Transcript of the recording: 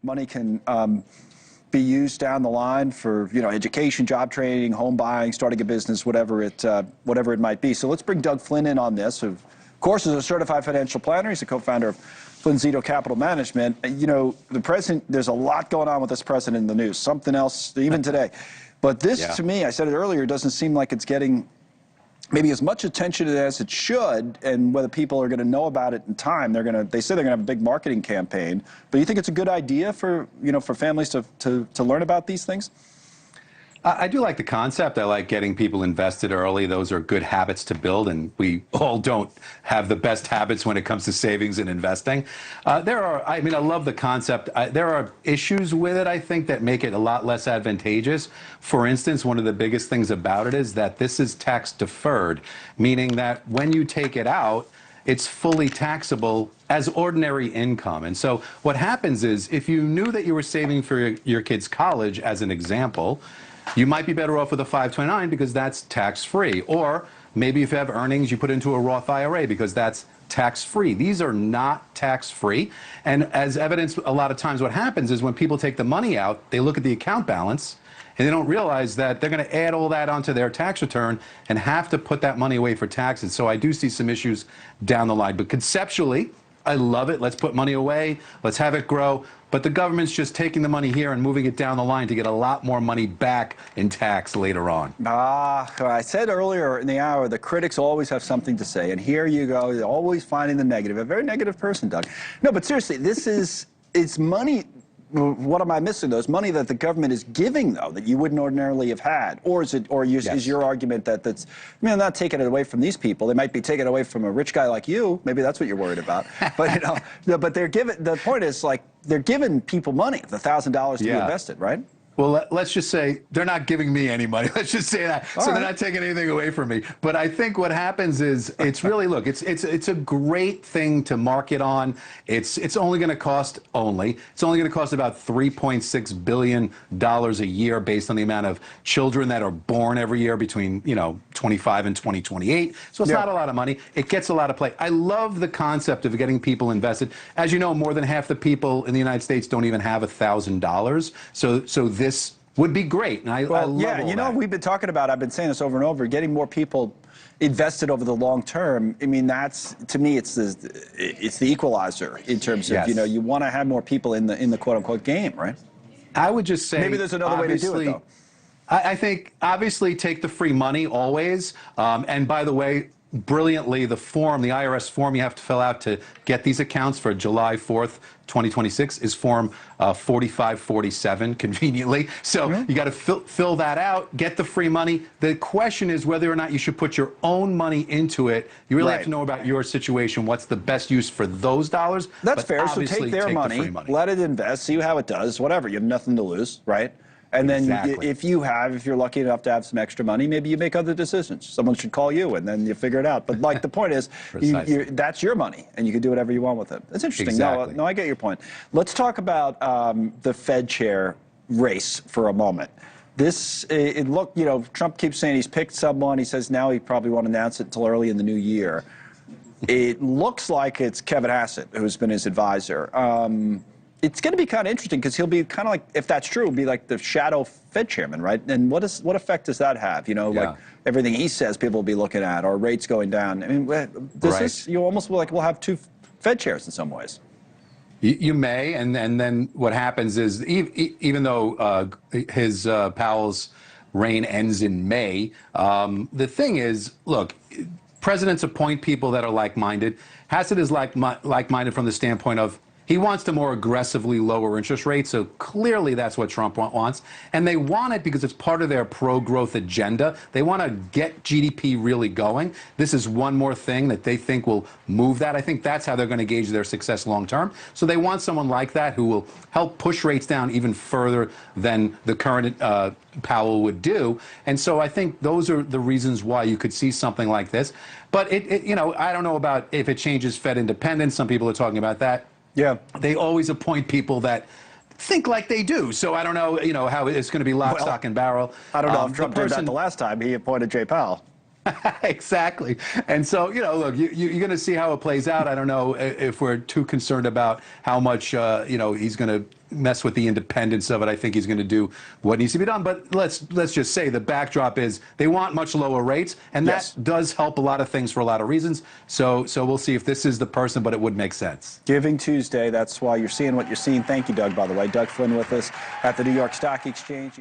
money can be used down the line for, education, job training, home buying, starting a business, whatever it might be. So let's bring Doug Flynn in on this. Of course, is a certified financial planner. He's a co-founder of Flynn Capital Management. The president, there's a lot going on with this president in the news, something else even today. But this, to me, I said it earlier, doesn't seem like it's getting maybe as much attention as it should, and whether people are going to know about it in time. They say they're going to have a big marketing campaign. But you think it's a good idea for families to learn about these things? I do like the concept. I like getting people invested early. Those are good habits to build, and we all don't have the best habits when it comes to savings and investing. I love the concept. There are issues with it, I think, that make it a lot less advantageous. For instance, one of the biggest things about it is that this is tax deferred, meaning that when you take it out, it's fully taxable as ordinary income. And so what happens is, if you knew that you were saving for your kid's college, as an example, you might be better off with a 529 because that's tax-free. Or maybe if you have earnings, you put into a Roth IRA because that's tax-free. These are not tax-free. And as evidenced, a lot of times what happens is when people take the money out, they look at the account balance and they don't realize that they're going to add all that onto their tax return and have to put that money away for taxes. So I do see some issues down the line. But conceptually, I love it. Let's put money away. Let's have it grow. But the government's just taking the money here and moving it down the line to get a lot more money back in tax later on. I said earlier in the hour, the critics always have something to say. And here you go, you're always finding the negative. A very negative person, Doug. No, but seriously, it's money. What am I missing, though? It's money that the government is giving, though, that you wouldn't ordinarily have had. Or is your argument that they're not taking it away from these people. They might be taking it away from a rich guy like you. Maybe that's what you're worried about. But, but the point is, like, they're giving people money, the $1,000 to be invested, right? Well, let's just say they're not giving me any money. Let's just say that. So they're not taking anything away from me. But I think what happens is it's really, look, it's a great thing to market on. It's only going to cost about $3.6 billion a year based on the amount of children that are born every year between 25 and 2028. So it's not a lot of money. It gets a lot of play. I love the concept of getting people invested. As you know, more than half the people in the United States don't even have $1,000. So this would be great, and I love all that. We've been talking about, I've been saying this over and over, getting more people invested over the long term. I mean, to me, it's the equalizer in terms of, you want to have more people in the quote-unquote game, right? I would just say, maybe there's another way to do it, though. I think, obviously, take the free money always, and by the way, brilliantly, the IRS form you have to fill out to get these accounts for July 4th, 2026 is form 4547, conveniently. So you got to fill that out, get the free money. The question is whether or not you should put your own money into it. You really have to know about your situation, what's the best use for those dollars. That's fair. So take their money, let it invest, see how it does, whatever. You have nothing to lose, right? And then if you're lucky enough to have some extra money, maybe you make other decisions. Someone should call you, and then you figure it out. But like the point is, that's your money, and you can do whatever you want with it. That's interesting. Exactly. No, I get your point. Let's talk about the Fed chair race for a moment. Trump keeps saying he's picked someone. He says now he probably won't announce it until early in the new year. It looks like it's Kevin Hassett, who's been his advisor. It's going to be kind of interesting because he'll be kind of like, if that's true, be like the shadow Fed chairman, right? And what effect does that have? Like everything he says, people will be looking at, or rates going down. I mean, you almost like we'll have two Fed chairs in some ways. You may, and then what happens is even though his Powell's reign ends in May, the thing is, look, presidents appoint people that are like-minded. Hassett is like-minded from the standpoint of he wants to more aggressively lower interest rates, so clearly that's what Trump wants. And they want it because it's part of their pro-growth agenda. They want to get GDP really going. This is one more thing that they think will move that. I think that's how they're going to gauge their success long term. So they want someone like that who will help push rates down even further than the current Powell would do. And so I think those are the reasons why you could see something like this. But I don't know about if it changes Fed independence. Some people are talking about that. Yeah, they always appoint people that think like they do. So I don't know, how it's going to be lock, stock, and barrel. I don't know if Trump did that the last time he appointed Jay Powell. Exactly. And so, look, you're going to see how it plays out. I don't know if we're too concerned about how much, he's going to mess with the independence of it. I think he's going to do what needs to be done. But let's just say the backdrop is they want much lower rates, and Yes. that does help a lot of things for a lot of reasons. So we'll see if this is the person, but it would make sense. Giving Tuesday, that's why you're seeing what you're seeing. Thank you, Doug, by the way. Doug Flynn with us at the New York Stock Exchange.